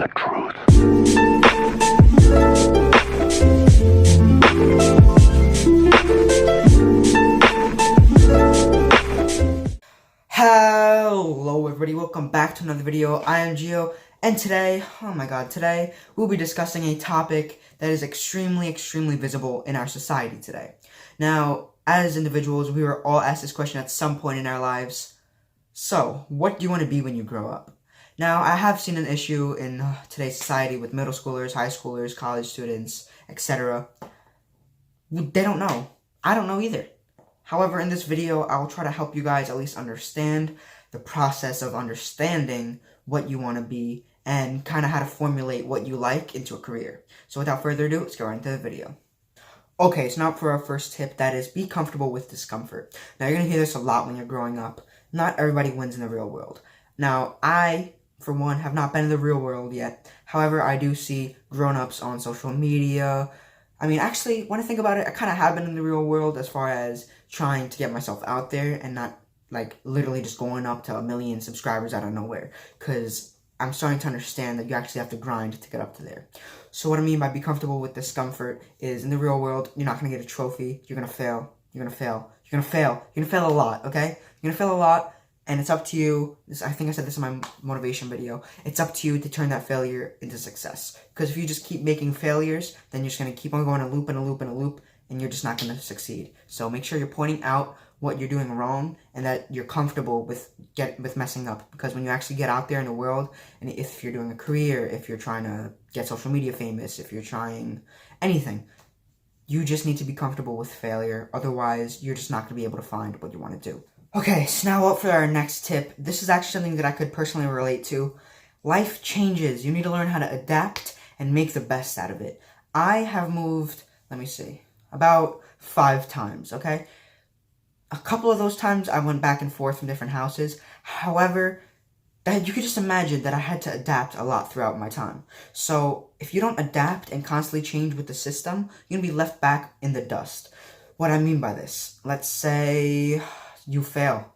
the truth. Hello everybody, welcome back to another video. I am Gio, and today, today we'll be discussing a topic that is extremely visible in our society today. Now, as individuals, we were all asked this question at some point in our lives. So, what do you want to be when you grow up? Now, I have seen an issue in today's society with middle schoolers, high schoolers, college students, etc. They don't know. I don't know either. However, in this video, I will try to help you guys at least understand the process of understanding what you want to be and kind of how to formulate what you like into a career. So without further ado, let's go right into the video. Okay, so now for our first tip, that is be comfortable with discomfort. Now, you're going to hear this a lot when you're growing up. Not everybody wins in the real world. Now, I, for one, have not been in the real world yet. However, I do see grown-ups on social media. I mean, actually, when I think about it, I kind of have been in the real world as far as trying to get myself out there and not, like, literally just going up to 1 million subscribers out of nowhere. Because I'm starting to understand that you actually have to grind to get up to there. So what I mean by be comfortable with discomfort is in the real world, you're not going to get a trophy. You're going to fail. You're going to fail. You're going to fail. You're going to fail a lot, okay? You're going to fail a lot, and it's up to you. I think I said this in my motivation video. It's up to you to turn that failure into success. Because if you just keep making failures, then you're just going to keep on going a loop and a loop and a loop, and you're just not going to succeed. So make sure you're pointing out what you're doing wrong and that you're comfortable with messing up. Because when you actually get out there in the world, and if you're doing a career, if you're trying to get social media famous, if you're trying anything, you just need to be comfortable with failure. Otherwise, you're just not going to be able to find what you want to do. Okay, so now up for our next tip. This is actually something that I could personally relate to. Life changes. You need to learn how to adapt and make the best out of it. I have moved, about 5 times, okay? A couple of those times I went back and forth from different houses. However, you could just imagine that I had to adapt a lot throughout my time. So if you don't adapt and constantly change with the system, you're going to be left back in the dust. What I mean by this, let's say you fail.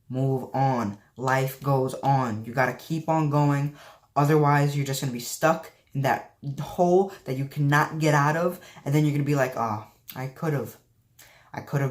Move on. Life goes on. You got to keep on going. Otherwise, you're just going to be stuck in that hole that you cannot get out of. And then you're going to be like, oh, I could have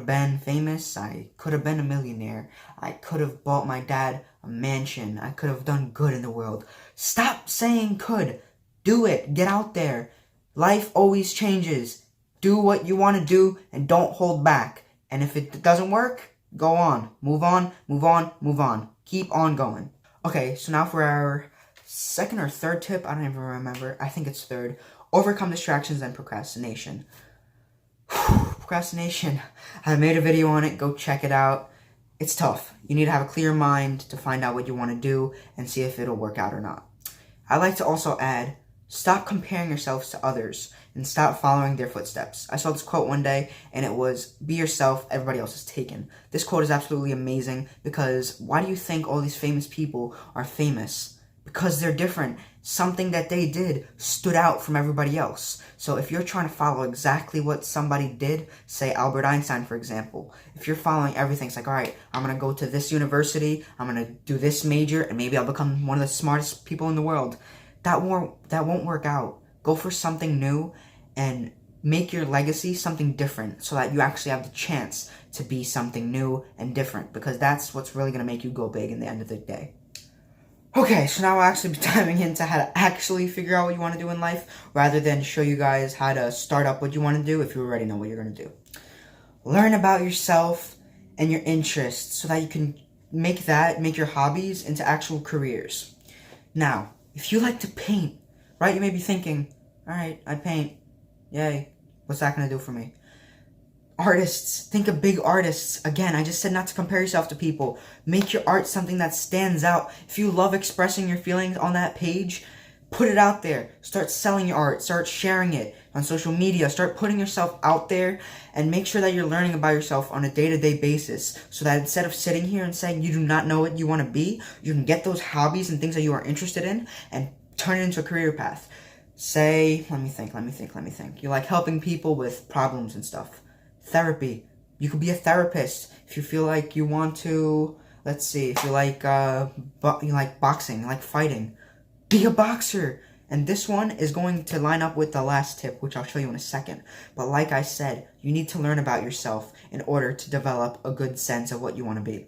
been famous. I could have been a millionaire. I could have bought my dad a mansion. I could have done good in the world. Stop saying could. Do it. Get out there. Life always changes. Do what you want to do and don't hold back. And if it doesn't work, go on. Move on, move on, move on. Keep on going. Okay, so now for our second or third tip. I don't even remember. I think it's third. Overcome distractions and procrastination. Procrastination. I made a video on it. Go check it out. It's tough. You need to have a clear mind to find out what you want to do and see if it'll work out or not. I like to also add, stop comparing yourselves to others and stop following their footsteps. I saw this quote one day, and it was, be yourself, everybody else is taken. This quote is absolutely amazing because why do you think all these famous people are famous? Because they're different. Something that they did stood out from everybody else. So if you're trying to follow exactly what somebody did, say Albert Einstein, for example, if you're following everything, it's like, all right, I'm going to go to this university, I'm going to do this major, and maybe I'll become one of the smartest people in the world. That won't work out. Go for something new and make your legacy something different so that you actually have the chance to be something new and different, because that's what's really going to make you go big in the end of the day. Okay, so now I'll actually be diving into how to actually figure out what you want to do in life, rather than show you guys how to start up what you want to do if you already know what you're going to do. Learn about yourself and your interests so that you can make your hobbies into actual careers. Now, if you like to paint, right, you may be thinking, all right, I paint. Yay, what's that going to do for me? Artists, think of big artists. Again, I just said not to compare yourself to people. Make your art something that stands out. If you love expressing your feelings on that page, put it out there. Start selling your art. Start sharing it on social media. Start putting yourself out there, and make sure that you're learning about yourself on a day-to-day basis, so that instead of sitting here and saying you do not know what you want to be, you can get those hobbies and things that you are interested in and turn it into a career path. Say, let me think. You like helping people with problems and stuff. Therapy. You could be a therapist if you feel like you want to. Let's see, if you like boxing, you like fighting, be a boxer. And this one is going to line up with the last tip, which I'll show you in a second. But like I said, you need to learn about yourself in order to develop a good sense of what you want to be.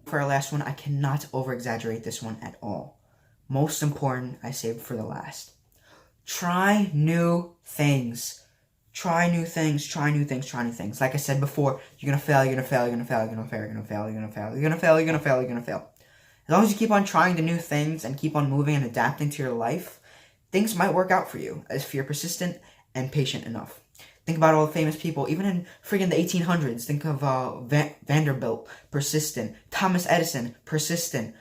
For our last one, I cannot over-exaggerate this one at all. Most important, I saved for the last. Try new things. Try new things, try new things, try new things. Like I said before, you're going to fail, you're going to fail, you're going to fail, you're going to fail, you're going to fail, you're going to fail, you're going to fail, you're going to fail, you're going to fail. As long as you keep on trying the new things and keep on moving and adapting to your life, things might work out for you if you're persistent and patient enough. Think about all the famous people, even in friggin' the 1800s. Think of Vanderbilt, persistent. Thomas Edison, persistent.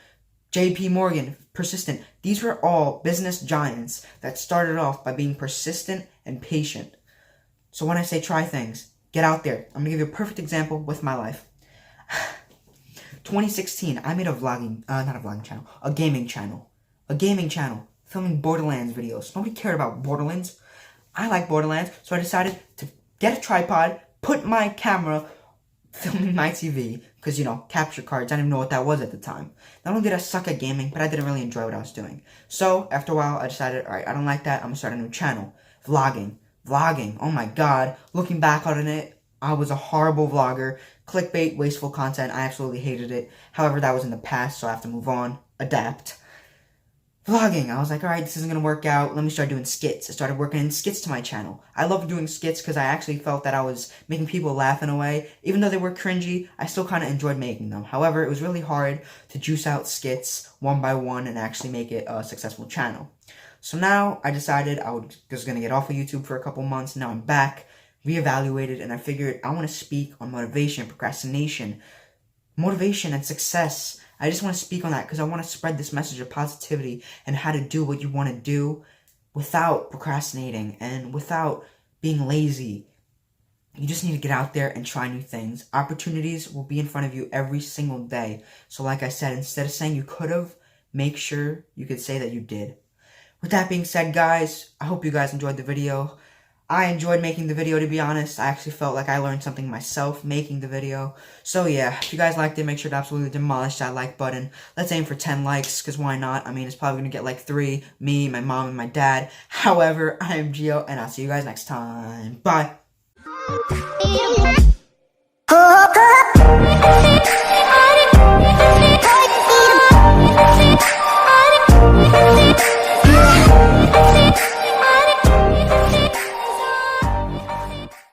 J.P. Morgan, persistent. These were all business giants that started off by being persistent and patient. So when I say try things, get out there. I'm going to give you a perfect example with my life. 2016, I made a gaming channel. Filming Borderlands videos. Nobody cared about Borderlands. I like Borderlands, so I decided to get a tripod, put my camera filming my TV, because, capture cards, I didn't even know what that was at the time. Not only did I suck at gaming, but I didn't really enjoy what I was doing. So, after a while, I decided, alright, I don't like that, I'm gonna start a new channel. Vlogging, oh my god, looking back on it, I was a horrible vlogger. Clickbait, wasteful content, I absolutely hated it. However, that was in the past, so I have to move on, adapt. Vlogging, I was like, alright, this isn't going to work out, let me start doing skits. I started working in skits to my channel. I love doing skits because I actually felt that I was making people laugh in a way. Even though they were cringy, I still kind of enjoyed making them. However, it was really hard to juice out skits one by one and actually make it a successful channel. So now, I decided I was going to get off of YouTube for a couple months. Now I'm back, reevaluated, and I figured I want to speak on motivation, procrastination, motivation and success. I just want to speak on that because I want to spread this message of positivity and how to do what you want to do without procrastinating and without being lazy. You just need to get out there and try new things. Opportunities will be in front of you every single day. So like I said, instead of saying you could have, make sure you could say that you did. With that being said, guys, I hope you guys enjoyed the video. I enjoyed making the video, to be honest. I actually felt like I learned something myself making the video. So yeah, if you guys liked it, make sure to absolutely demolish that like button. Let's aim for 10 likes, because why not? I mean, it's probably going to get like 3, me, my mom, and my dad. However, I am Gio, and I'll see you guys next time. Bye!